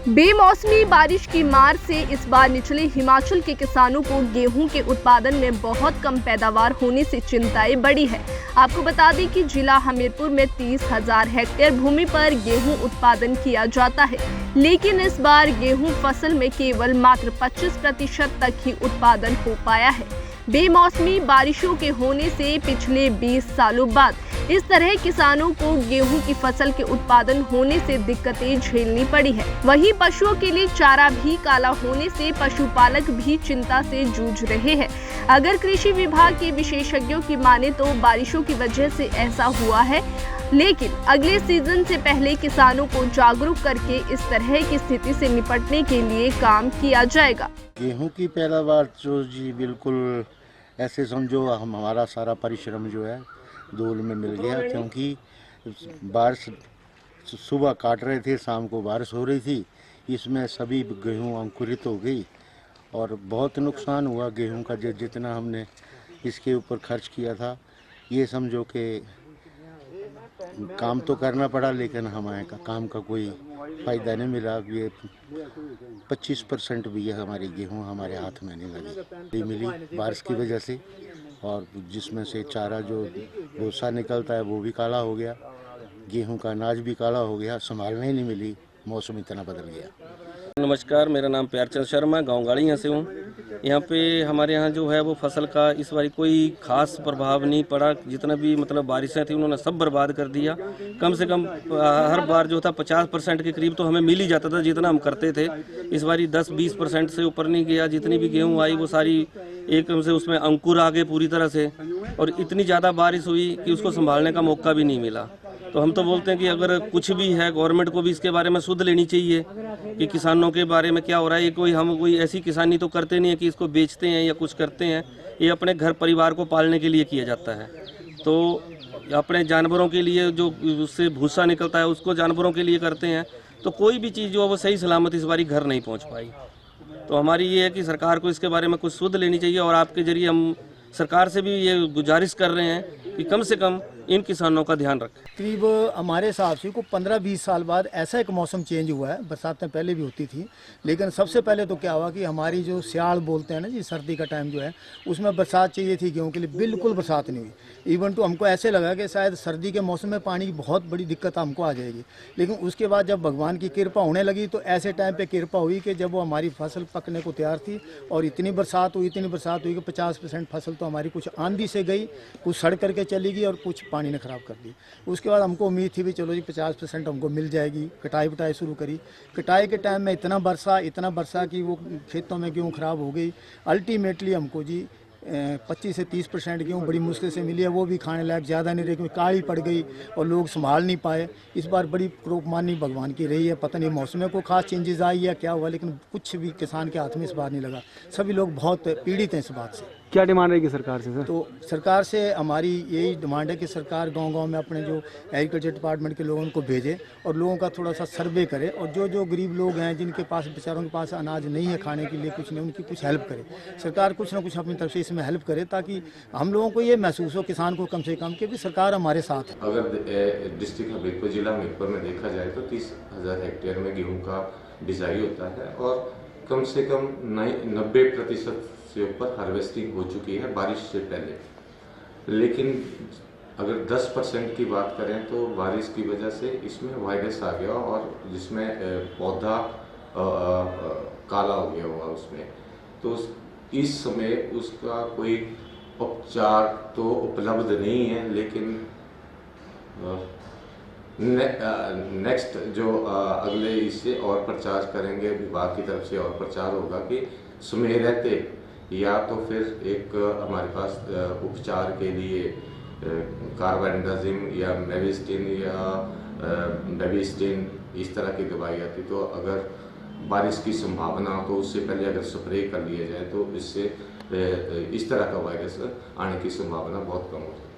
बेमौसमी बारिश की मार से इस बार निचले हिमाचल के किसानों को गेहूं के उत्पादन में बहुत कम पैदावार होने से चिंताएं बढ़ी है। आपको बता दें कि जिला हमीरपुर में 30,000 हेक्टेयर भूमि पर गेहूं उत्पादन किया जाता है, लेकिन इस बार गेहूं फसल में केवल मात्र 25% तक ही उत्पादन हो पाया है। बेमौसमी बारिशों के होने से पिछले 20 सालों बाद इस तरह किसानों को गेहूं की फसल के उत्पादन होने से दिक्कतें झेलनी पड़ी है। वहीं पशुओं के लिए चारा भी काला होने से पशुपालक भी चिंता से जूझ रहे हैं। अगर कृषि विभाग के विशेषज्ञों की माने तो बारिशों की वजह से ऐसा हुआ है, लेकिन अगले सीजन से पहले किसानों को जागरूक करके इस तरह की स्थिति से निपटने के लिए काम किया जाएगा। गेहूं की पैदावार तो जी बिल्कुल ऐसे समझो हमारा सारा परिश्रम जो है धूल में मिल गया, क्योंकि बारिश सुबह काट रहे थे, शाम को बारिश हो रही थी, इसमें सभी गेहूं अंकुरित हो गई और बहुत नुकसान हुआ गेहूं का। जितना हमने इसके ऊपर खर्च किया था, ये समझो कि काम तो करना पड़ा, लेकिन हमारे काम का कोई फ़ायदा नहीं मिला। ये 25% भी है हमारी गेहूं हमारे हाथ में नहीं लगी मिली बारिश की वजह से, और जिसमें से चारा जो भूसा निकलता है वो भी काला हो गया, गेहूं का अनाज भी काला हो गया, संभालने ही नहीं मिली, मौसम इतना बदल गया। नमस्कार, मेरा नाम प्यारचंद शर्मा, गांव गाड़ियाँ से हूँ। यहाँ पे हमारे यहाँ जो है वो फसल का इस बार कोई खास प्रभाव नहीं पड़ा। जितना भी मतलब बारिशें थी उन्होंने सब बर्बाद कर दिया। कम से कम हर बार जो था 50% के करीब तो हमें मिल ही जाता था जितना हम करते थे। इस बार 10-20% से ऊपर नहीं गया। जितनी भी गेहूँ आई वो सारी एकदम से उसमें अंकुर आ गए पूरी तरह से, और इतनी ज़्यादा बारिश हुई कि उसको संभालने का मौका भी नहीं मिला। तो हम तो बोलते हैं कि अगर कुछ भी है गवर्नमेंट को भी इसके बारे में सुध लेनी चाहिए कि किसानों के बारे में क्या हो रहा है। ये हम कोई ऐसी किसानी तो करते नहीं है कि इसको बेचते हैं या कुछ करते हैं, ये अपने घर परिवार को पालने के लिए किया जाता है। तो अपने जानवरों के लिए जो उससे भूसा निकलता है उसको जानवरों के लिए करते हैं। तो कोई भी चीज़ जो है वो सही सलामत इस बारी घर नहीं पहुँच पाई। तो हमारी ये है कि सरकार को इसके बारे में कुछ सुध लेनी चाहिए, और आपके जरिए हम सरकार से भी ये गुजारिश कर रहे हैं कि कम से कम इन किसानों का ध्यान रखें। करीब हमारे हिसाब से को 15-20 साल बाद ऐसा एक मौसम चेंज हुआ है। बरसातें पहले भी होती थी, लेकिन सबसे पहले तो क्या हुआ कि हमारी जो सियाल बोलते हैं ना जी, सर्दी का टाइम जो है उसमें बरसात चाहिए थी गेहूँ के लिए, बिल्कुल बरसात नहीं हुई। इवन तो हमको ऐसे लगा कि शायद सर्दी के मौसम में पानी की बहुत बड़ी दिक्कत हमको आ जाएगी, लेकिन उसके बाद जब भगवान की कृपा होने लगी तो ऐसे टाइम पर कृपा हुई कि जब वो हमारी फसल पकने को तैयार थी और इतनी बरसात हुई कि 50% फसल तो हमारी कुछ आंधी से गई, कुछ सड़ करके चली गई और कुछ पानी ने खराब कर दी। उसके बाद हमको उम्मीद थी भी चलो जी 50% हमको मिल जाएगी। कटाई शुरू करी। कटाई के टाइम में इतना बरसा कि वो खेतों में गेहूँ खराब हो गई। अल्टीमेटली हमको जी 25 से 30% गेहूँ बड़ी मुश्किल से मिली है, वो भी खाने लायक ज़्यादा नहीं रही, क्योंकि काली पड़ गई और लोग संभाल नहीं पाए। इस बार बड़ी क्रोपमानी भगवान की रही है। पता नहीं मौसम में कोई खास चेंजेस आई है क्या हुआ, लेकिन कुछ भी किसान के हाथ में इस बार नहीं लगा। सभी लोग बहुत पीड़ित हैं इस बात से। क्या डिमांड रहेगी सरकार से सर? तो सरकार से हमारी यही डिमांड है कि सरकार गांव-गांव में अपने जो एग्रीकल्चर डिपार्टमेंट के लोगों को भेजे और लोगों का थोड़ा सा सर्वे करे, और जो गरीब लोग हैं जिनके पास बेचारों के पास अनाज नहीं है खाने के लिए, कुछ नहीं, उनकी कुछ हेल्प करे। सरकार कुछ ना कुछ अपनी तरफ से इसमें हेल्प करे, ताकि हम लोगों को ये महसूस हो, किसान को कम से कम, कि भी सरकार हमारे साथ है। अगर डिस्ट्रिक्ट हमीरपुर जिला हमीरपुर में देखा जाए तो 30,000 हेक्टेयर में गेहूँ का बिजाई होता है, और कम से कम 90% से ऊपर हार्वेस्टिंग हो चुकी है बारिश से पहले। लेकिन अगर 10% की बात करें तो बारिश की वजह से इसमें वायरस आ गया, और जिसमें पौधा काला हो गया हुआ उसमें। तो इस समय उसका कोई उपचार तो उपलब्ध नहीं है, लेकिन नेक्स्ट जो अगले इससे और प्रचार करेंगे, विभाग की तरफ से और प्रचार होगा कि समय रहते या तो फिर एक हमारे पास उपचार के लिए कार्बेंडाजिम या मेविस्टिन या बेबिस्टिन इस तरह की दवाई आती। तो अगर बारिश की संभावना हो तो उससे पहले अगर स्प्रे कर लिया जाए तो इससे इस तरह का वायरस आने की संभावना बहुत कम हो जाती है।